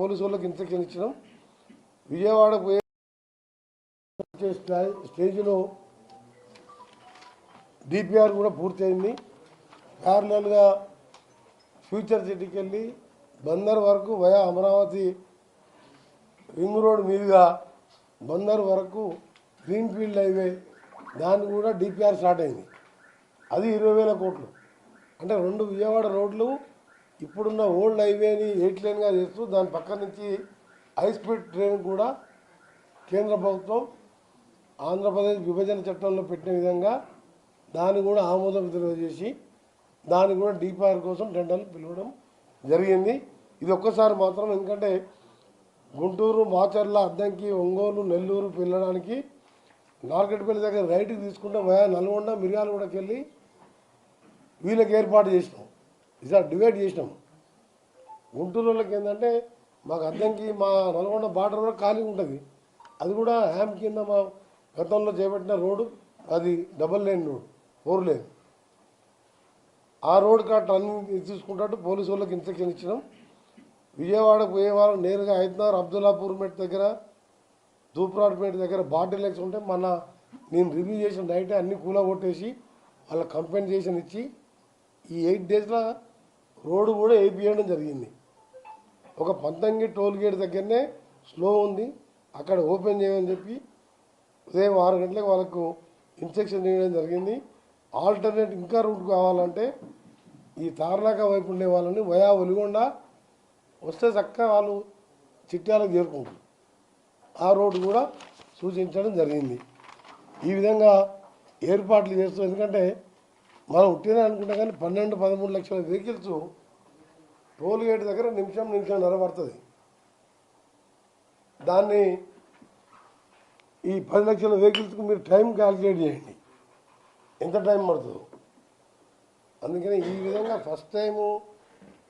Police వాళ్ళకి instruction ఇచ్చినాం. విజయవాడ పోయే స్టేజ్లో డిపిఆర్ కూడా పూర్తయింది. ప్యారలల్గా ఫ్యూచర్ సిటీకి వెళ్ళి బందర్ వరకు వయా అమరావతి రింగ్ రోడ్ మీదుగా బందర్ వరకు గ్రీన్ఫీల్డ్ హైవే దాన్ని కూడా డిపిఆర్ స్టార్ట్ అయింది. అది 20,000 కోట్లు. అంటే 2 విజయవాడ రోడ్లు ఇప్పుడున్న ఓల్డ్ హైవేని 8 లేన్గా చేస్తూ దాని పక్క నుంచి హై స్పీడ్ ట్రైన్ కూడా కేంద్ర ప్రభుత్వం ఆంధ్రప్రదేశ్ విభజన చట్టంలో పెట్టిన విధంగా దాన్ని కూడా ఆమోదం తెలియజేసి దాన్ని కూడా డిపిఆర్ కోసం టెండర్లు పిలవడం జరిగింది. ఇది ఒక్కసారి మాత్రం, ఎందుకంటే గుంటూరు, మాచర్ల, అద్దంకి, ఒంగోలు, నెల్లూరు వెళ్ళడానికి నార్కెట్పల్లి దగ్గర రైట్కి తీసుకుంటే వయా నల్గొండ, మిర్యాలగూడకి వెళ్ళి వీళ్ళకి ఏర్పాటు చేసినాం. ఇలా డివైడ్ చేసినాం. గుంటూరు వాళ్ళకి ఏంటంటే మాకు అద్దంకి మా నల్గొండ బార్డర్ కూడా ఖాళీ ఉంటుంది. అది కూడా హ్యామ్ కింద మా గతంలో చేపట్టిన రోడ్డు, అది డబల్ లేన్ రోడ్, 4 లేన్. ఆ రోడ్ కాట్ అన్ని తీసుకుంటూ పోలీసు వాళ్ళకి ఇన్స్ట్రక్షన్ ఇచ్చినాం. విజయవాడకు పోయే వాళ్ళు నేరుగా హైదరాబాద్ అబ్దుల్లాపూర్ మెట్ దగ్గర, దూప్రాడ్పేట దగ్గర బాటిల్ ఎక్స్ ఉంటే నేను రివ్యూ చేసిన నైటే అన్ని కూలగొట్టేసి వాళ్ళ కంపెన్సేషన్ ఇచ్చి ఈ 8 డేస్లో రోడ్డు కూడా వేయించడం జరిగింది. ఒక పంతంగి టోల్ గేట్ దగ్గరనే స్లో ఉంది, అక్కడ ఓపెన్ చేయమని చెప్పి ఉదయం 6 గంటలకు వాళ్ళకు ఇన్స్ట్రక్షన్ చేయడం జరిగింది. ఆల్టర్నేట్ ఇంకా రూట్ కావాలంటే ఈ తార్నాక వైపు ఉండే వాళ్ళని వయా ఒలిగొండ వస్తే చక్కగా వాళ్ళు చిట్యాలకు చేరుకుంటారు. ఆ రోడ్డు కూడా సూచించడం జరిగింది. ఈ విధంగా ఏర్పాట్లు చేస్తూ, ఎందుకంటే మనం ఉట్టినా అనుకుంటాం కానీ 12-13 లక్షల వెహికల్స్ టోల్ గేట్ దగ్గర నిమిషం పడుతుంది. దాన్ని ఈ 10 లక్షల వెహికల్స్కి మీరు టైం క్యాల్కులేట్ చేయండి ఎంత టైం పడుతుందో. అందుకని ఈ విధంగా ఫస్ట్ టైము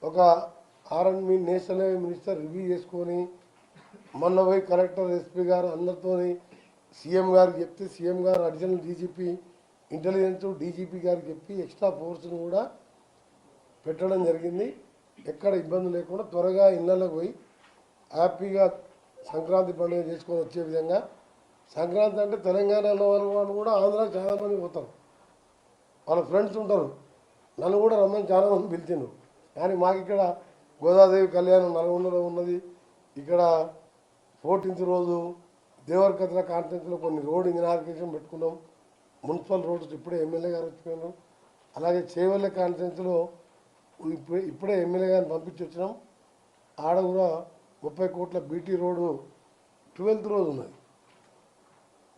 ఒక ఆర్ఎండ్బి నేషనల్ హైవే మినిస్టర్ రివ్యూ చేసుకొని మొన్న పోయి కలెక్టర్, ఎస్పీ గారు అందరితో సీఎం గారికి చెప్తే సీఎం గారు అడిషనల్ డీజీపీ ఇంటెలిజెన్స్ డీజీపీ గారికి చెప్పి ఎక్స్ట్రా ఫోర్స్ను కూడా పెట్టడం జరిగింది. ఎక్కడ ఇబ్బంది లేకుండా త్వరగా ఇళ్లకు పోయి హ్యాపీగా సంక్రాంతి పండుగ చేసుకొని వచ్చే విధంగా. సంక్రాంతి అంటే తెలంగాణలో వాళ్ళు కూడా ఆంధ్రాకి చాలామంది పోతారు, వాళ్ళ ఫ్రెండ్స్ ఉంటారు. నన్ను కూడా రమ్మని చాలామంది పిలిచిండ్రు. కానీ మాకు ఇక్కడ గోదాదేవి కళ్యాణం నల్గొండలో ఉన్నది. ఇక్కడ 14th రోజు దేవరకద్ర కాన్ఫరెన్స్లో కొన్ని రోడ్ ఇనాగ్రేషన్ పెట్టుకున్నాం. మున్సిపల్ రోడ్స్ ఇప్పుడే ఎమ్మెల్యే గారు వచ్చిపోయినాం. అలాగే చేవెళ్ళ కాన్ఫరెన్స్లో ఇప్పుడే ఎమ్మెల్యే గారిని పంపించి వచ్చినాం. ఆడ కూడా 30 కోట్ల బీటీ రోడ్డు 12th రోజు ఉన్నది.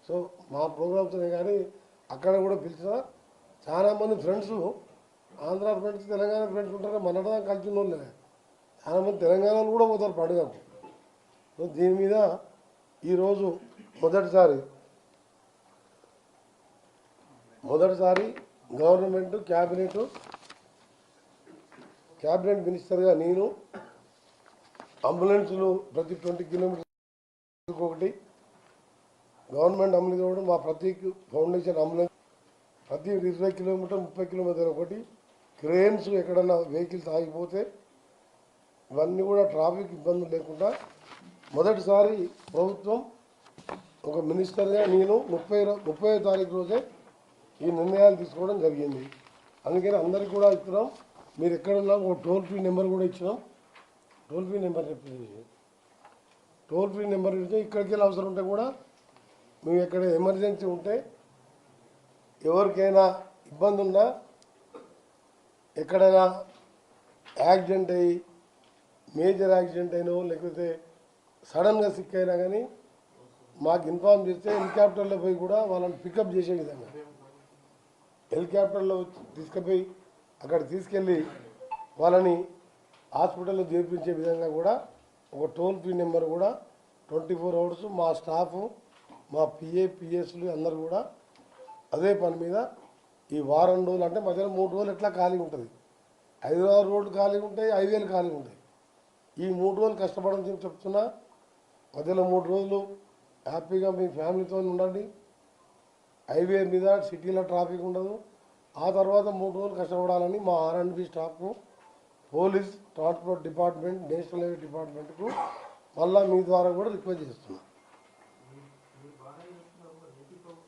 సో మా ప్రోగ్రామ్స్నే కానీ అక్కడ కూడా పిలిచిన చాలామంది friends, Andhra friends, Telangana friends ఉంటారు. మనదా కలిసి వాళ్ళే చాలామంది తెలంగాణలో కూడా పోతారు పండుగకు. సో దీని మీద ఈరోజు మొదటిసారి గవర్నమెంట్ క్యాబినెట్ మినిస్టర్గా నేను అంబులెన్సులు ప్రతి 20 కిలోమీటర్లకు ఒకటి గవర్నమెంట్ అమలు చేయడం, మా ప్రతీక్ ఫౌండేషన్ అంబులెన్స్ ప్రతి 20 కిలోమీటర్ 30 కిలోమీటర్ ఒకటి, క్రేన్స్ ఎక్కడన్నా వెహికల్స్ ఆగిపోతే ఇవన్నీ కూడా ట్రాఫిక్ ఇబ్బందులు లేకుండా మొదటిసారి ప్రభుత్వం ఒక మినిస్టర్గా నేను 30వ తారీఖు రోజే ఈ నిర్ణయాలు తీసుకోవడం జరిగింది. అందుకని అందరికీ కూడా ఇస్తున్నాం. మీరు ఎక్కడున్నా ఒక టోల్ ఫ్రీ నెంబర్ కూడా ఇచ్చినాం. టోల్ ఫ్రీ నెంబర్ ఇస్తే ఇక్కడికి వెళ్ళి అవసరం ఉంటే కూడా మేము ఎక్కడ ఎమర్జెన్సీ ఉంటే ఎవరికైనా ఇబ్బంది ఉన్నా, ఎక్కడైనా యాక్సిడెంట్ అయ్యి మేజర్ యాక్సిడెంట్ అయినో లేకపోతే సడన్గా సిక్ అయినా కానీ మాకు ఇన్ఫార్మ్ చేస్తే హెలికాప్టర్లో పోయి కూడా వాళ్ళని పికప్ చేసే విధంగా హెలికాప్టర్లో తీసుకుపోయి అక్కడ తీసుకెళ్ళి వాళ్ళని హాస్పిటల్లో చేర్పించే విధంగా కూడా ఒక టోల్ ఫ్రీ నెంబర్ కూడా 24 hours మా స్టాఫ్, మా పిఎస్లు అందరూ కూడా అదే పని మీద ఈ వారం రోజులు, అంటే మధ్యలో 3 రోజులు ఎట్లా ఖాళీ ఉంటుంది. హైదరాబాద్ రోడ్డు ఖాళీ ఉంటాయి, హైవేలు ఖాళీ ఉంటాయి. ఈ 3 రోజులు కష్టపడమని చెప్తున్నా. మధ్యలో 3 రోజులు హ్యాపీగా మీ ఫ్యామిలీతో ఉండండి. హైవే మీద సిటీలో ట్రాఫిక్ ఉండదు. ఆ తర్వాత 3 రోజులు కష్టపడాలని మా R and B staff, police, transport department, national highway డిపార్ట్మెంట్కు మళ్ళీ మీ ద్వారా కూడా రిక్వెస్ట్ చేస్తున్నాం.